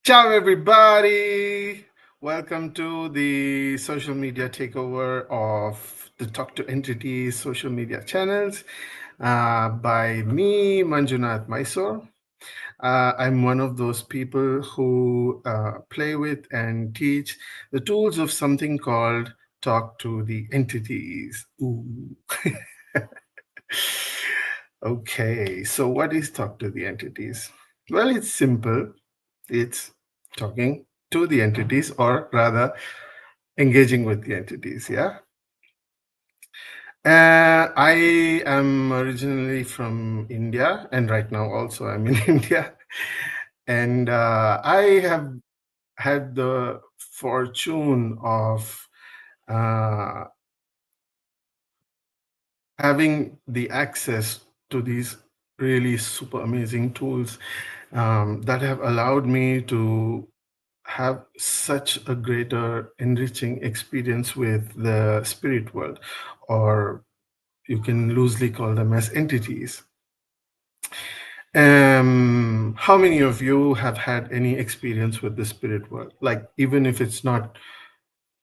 Ciao, everybody. Welcome to the social media takeover of the Talk to Entities social media channels by me, Manjunath, Mysore. I'm one of those people who play with and teach the tools of something called Talk to the Entities. Ooh. Okay, so what is Talk to the Entities? Well, it's simple. It's talking to the entities, or rather engaging with the entities. Yeah. I am originally from India, and right now also I'm in India. And I have had the fortune of uh, having the access to these really super amazing tools that have allowed me to have such a greater enriching experience with the spirit world, or you can loosely call them as entities. How many of you have had any experience with the spirit world? Like, even if it's not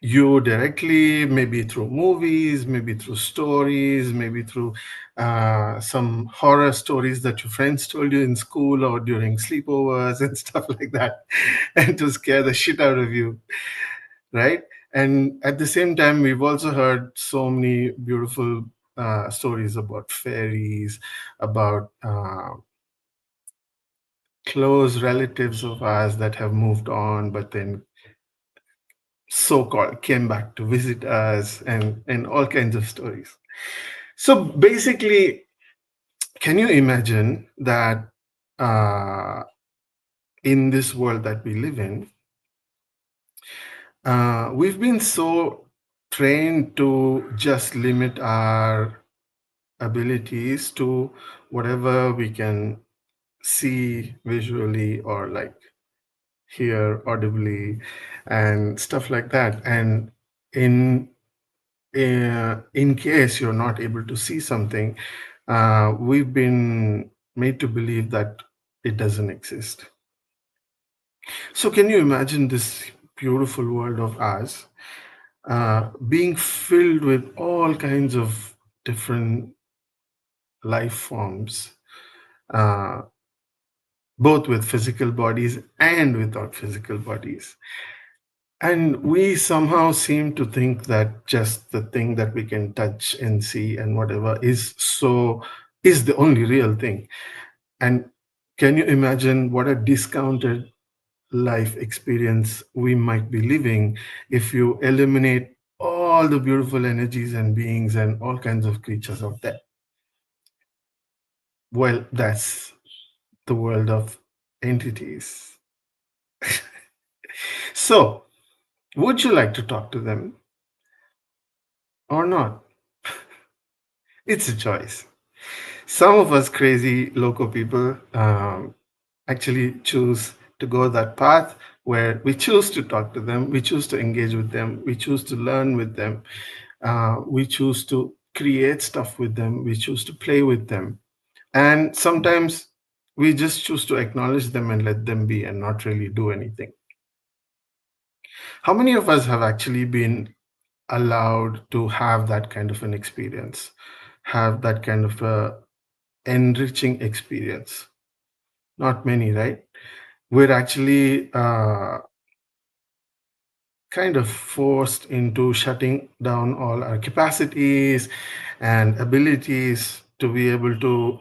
you directly, maybe through movies, maybe through stories, maybe through some horror stories that your friends told you in school or during sleepovers and stuff like that, and to scare the shit out of you, right? And at the same time, we've also heard so many beautiful stories about fairies, about close relatives of ours that have moved on, but then so-called came back to visit us, and all kinds of stories. So basically, can you imagine that in this world that we live in, we've been so trained to just limit our abilities to whatever we can see visually, or like hear audibly and stuff like that. And in in case you're not able to see something, we've been made to believe that it doesn't exist. So can you imagine this beautiful world of ours being filled with all kinds of different life forms, uh, both with physical bodies and without physical bodies? And we somehow seem to think that just the thing that we can touch and see and whatever is the only real thing. And can you imagine what a discounted life experience we might be living if you eliminate all the beautiful energies and beings and all kinds of creatures out there? Well, that's the world of entities. So, would you like to talk to them or not? It's a choice. Some of us crazy local people actually choose to go that path where we choose to talk to them, we choose to engage with them, we choose to learn with them, we choose to create stuff with them, we choose to play with them. And sometimes we just choose to acknowledge them and let them be and not really do anything. How many of us have actually been allowed to have that kind of an experience, have that kind of a enriching experience? Not many, right? We're actually kind of forced into shutting down all our capacities and abilities to be able to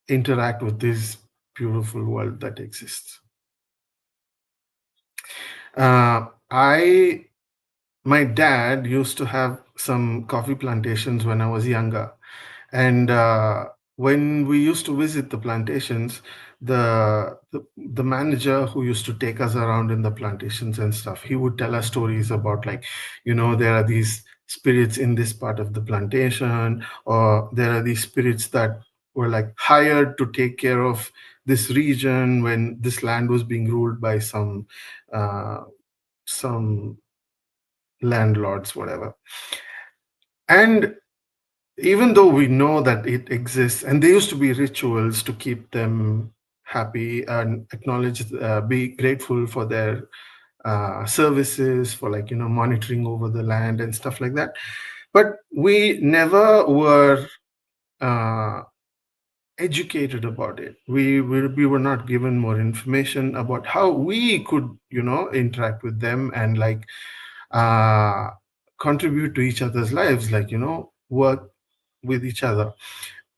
interact with this beautiful world that exists. I My dad used to have some coffee plantations when I was younger. And when we used to visit the plantations, the manager who used to take us around in the plantations and stuff, he would tell us stories about, like, there are these spirits in this part of the plantation, or there are these spirits that were like hired to take care of this region when this land was being ruled by uh, some landlords, whatever. And even though we know that it exists, and there used to be rituals to keep them happy and acknowledge, be grateful for their services, for, like, monitoring over the land and stuff like that. But we never were uh, educated about it. We were not given more information about how we could, interact with them and, like, uh, contribute to each other's lives, like, work with each other.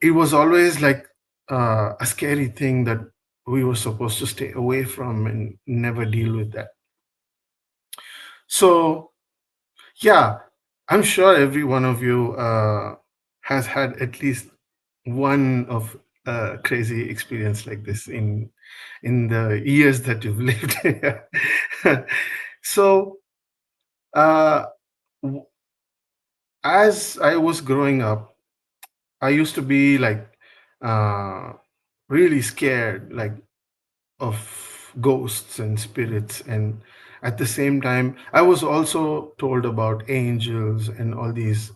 It was always like a scary thing that we were supposed to stay away from and never deal with that. So, yeah, I'm sure every one of you has had at least one of crazy experience like this in the years that you've lived here. So, uh, w- as I was growing up, I used to be like uh, really scared, like, of ghosts and spirits. And at the same time, I was also told about angels and all these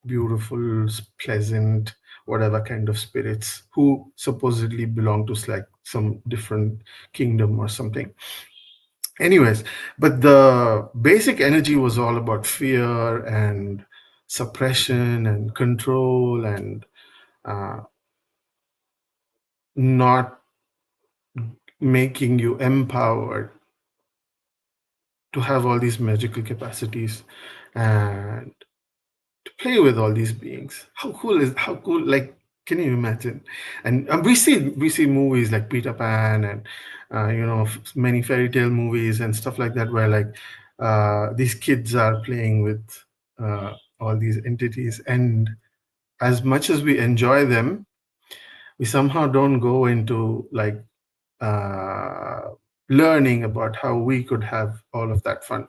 beautiful, pleasant, whatever kind of spirits who supposedly belong to, like, some different kingdom or something. Anyways, but the basic energy was all about fear and suppression and control and uh, not making you empowered to have all these magical capacities and to play with all these beings. How cool, like, can you imagine? And we see movies like Peter Pan and many fairy tale movies and stuff like that, where, like, these kids are playing with all these entities, and as much as we enjoy them, we somehow don't go into, like, uh, learning about how we could have all of that fun.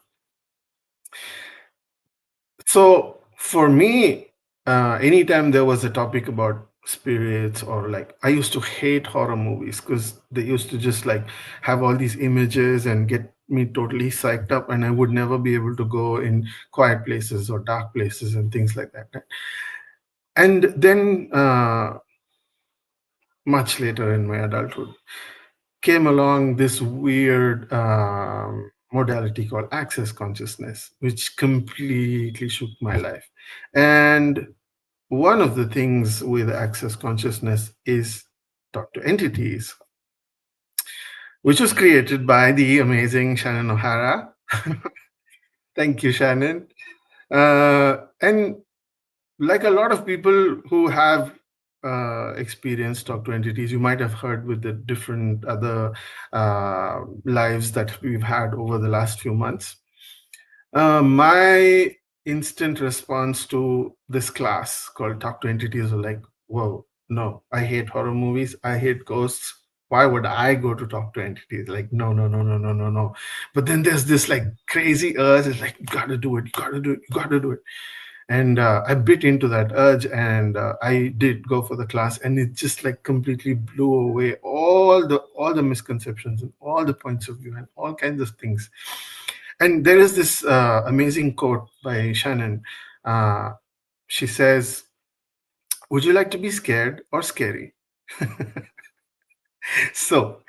So for me, anytime there was a topic about spirits, or, like, I used to hate horror movies because they used to just, like, have all these images and get me totally psyched up, and I would never be able to go in quiet places or dark places and things like that. And then much later in my adulthood came along this weird modality called access consciousness, which completely shook my life. And one of the things with access consciousness is talk to entities, which was created by the amazing Shannon O'Hara. Thank you, Shannon. And like a lot of people who have experienced talk to entities, you might have heard with the different other lives that we've had over the last few months. My instant response to this class called Talk to Entities was like, whoa, no, I hate horror movies. I hate ghosts. Why would I go to talk to entities? Like, no, no, no, no, no, no, no. But then there's this, like, crazy urge. It's like, you gotta do it. You gotta do it. You gotta do it. And I bit into that urge, and I did go for the class, and it just, like, completely blew away all the misconceptions and all the points of view and all kinds of things. And there is this amazing quote by Shannon. uh, she says, would you like to be scared or scary? So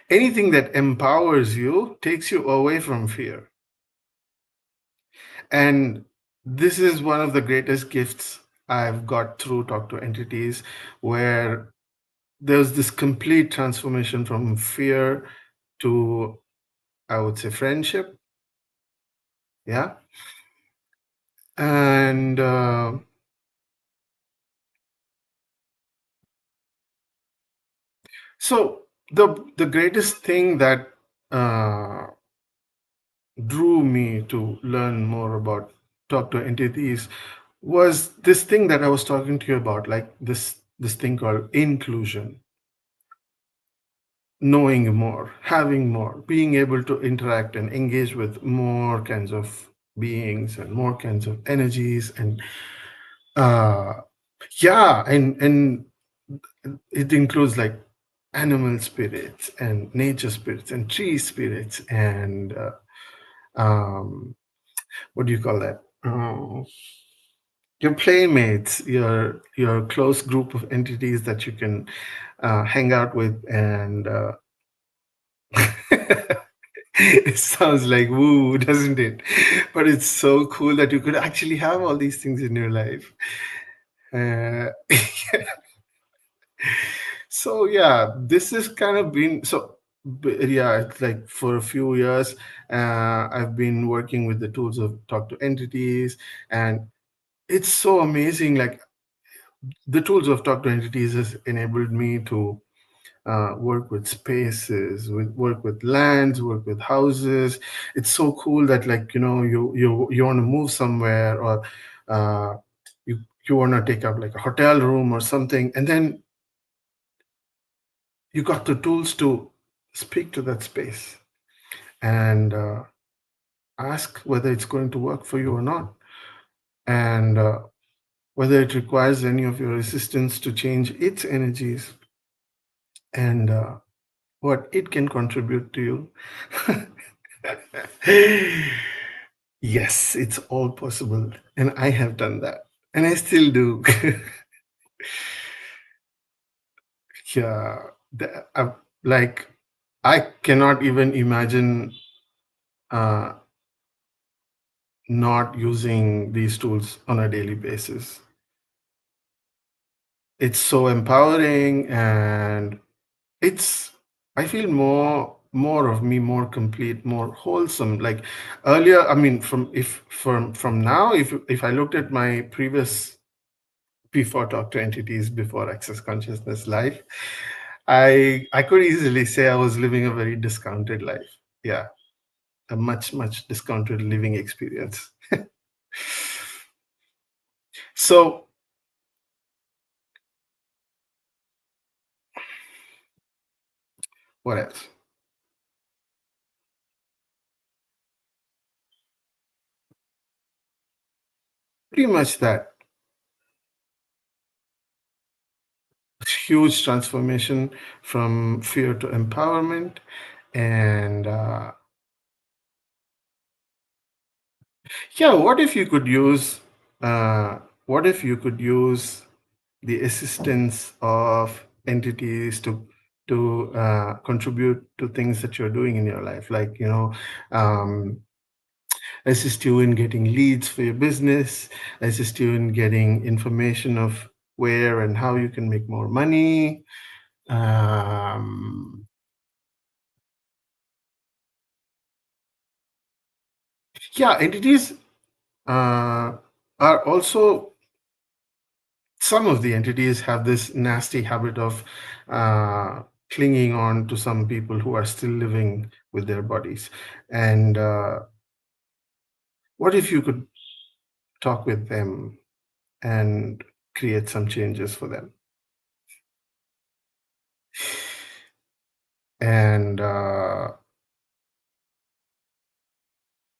anything that empowers you takes you away from fear. And this is one of the greatest gifts I've got through Talk to Entities, where there's this complete transformation from fear to, I would say, friendship. Yeah. And so the greatest thing that uh, drew me to learn more about talk to entities was this thing that I was talking to you about, like this thing called inclusion, knowing more, having more, being able to interact and engage with more kinds of beings and more kinds of energies. And uh yeah, and it includes, like, animal spirits and nature spirits and tree spirits and um what do you call that? Your playmates, your close group of entities that you can hang out with, and it sounds like woo, doesn't it? But it's so cool that you could actually have all these things in your life. Uh, so yeah, this has kind of been so. Yeah, it's like for a few years, I've been working with the tools of talk to entities, and it's so amazing. Like the tools of talk to entities has enabled me to work with spaces, work with lands, work with houses. It's so cool that, like, you want to move somewhere, or uh, you want to take up like a hotel room or something, and then you got the tools to speak to that space and ask whether it's going to work for you or not, and whether it requires any of your assistance to change its energies, and what it can contribute to you. Yes, it's all possible. And I have done that. And I still do. Yeah. Like, I cannot even imagine uh, not using these tools on a daily basis. It's so empowering, and it's I feel more of me, more complete, more wholesome. Like earlier, I mean, from now, if I looked at my previous before talk to entities, before access consciousness life, I could easily say I was living a very discounted life. Yeah, a much discounted living experience. So what else? Pretty much that. Huge transformation from fear to empowerment, and yeah, uh, what if you could use the assistance of entities to contribute to things that you're doing in your life, like, um, assist you in getting leads for your business, assist you in getting information of where and how you can make more money. Um, yeah, entities uh, are also, some of the entities have this nasty habit of uh, clinging on to some people who are still living with their bodies. And what if you could talk with them and create some changes for them? And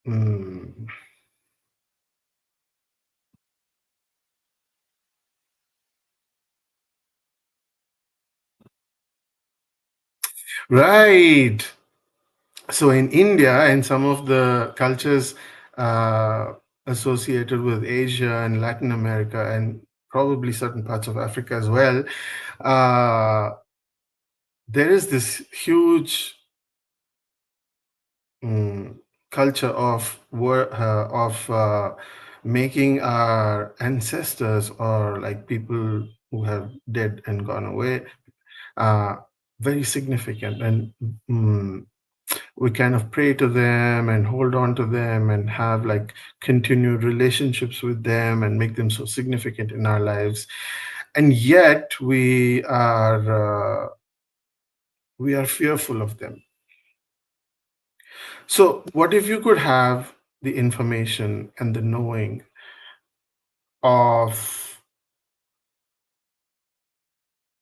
mm, right. So in India and some of the cultures uh, associated with Asia and Latin America, and probably certain parts of Africa as well, uh, there is this huge mm, culture of making our ancestors, or like people who have dead and gone away, uh, very significant. And mm, we kind of pray to them and hold on to them and have like continued relationships with them and make them so significant in our lives. And yet we are fearful of them. So what if you could have the information and the knowing of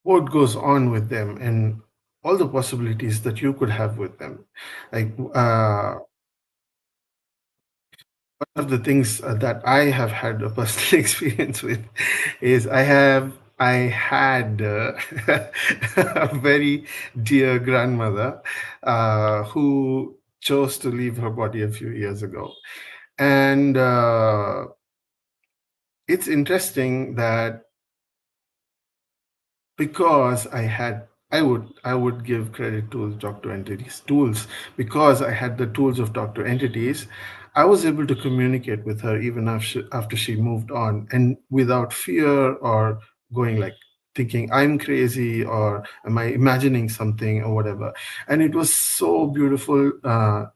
what goes on with them, and all the possibilities that you could have with them? Like, one of the things that I have had a personal experience with is I had a very dear grandmother who chose to leave her body a few years ago. And it's interesting that because I would give credit to Dr. Entities tools. Because I had the tools of Dr. Entities, I was able to communicate with her even after she moved on, and without fear or going like thinking I'm crazy or am I imagining something or whatever. And it was so beautiful, the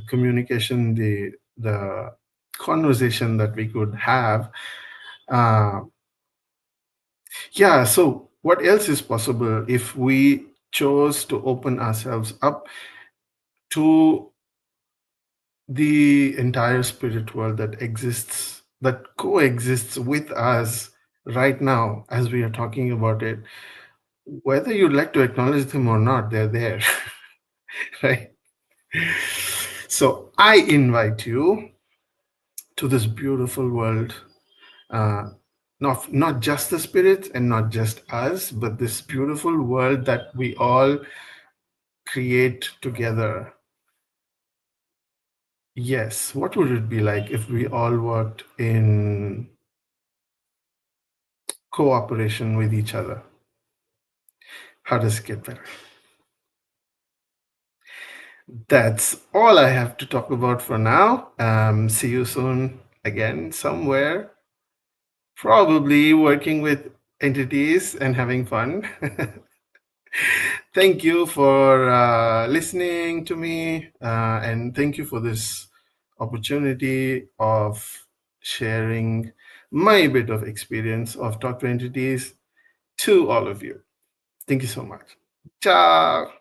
communication, the conversation that we could have. Uh, yeah, so what else is possible if we chose to open ourselves up to the entire spirit world that exists, that coexists with us right now as we are talking about it? Whether you'd like to acknowledge them or not, they're there, right? So I invite you to this beautiful world, uh, not just the spirits and not just us, but this beautiful world that we all create together. Yes, what would it be like if we all worked in cooperation with each other? How does it get better? That's all I have to talk about for now. See you soon again somewhere, probably working with entities and having fun. Thank you for listening to me, and thank you for this opportunity of sharing my bit of experience of Talk to Entities to all of you. Thank you so much. Ciao.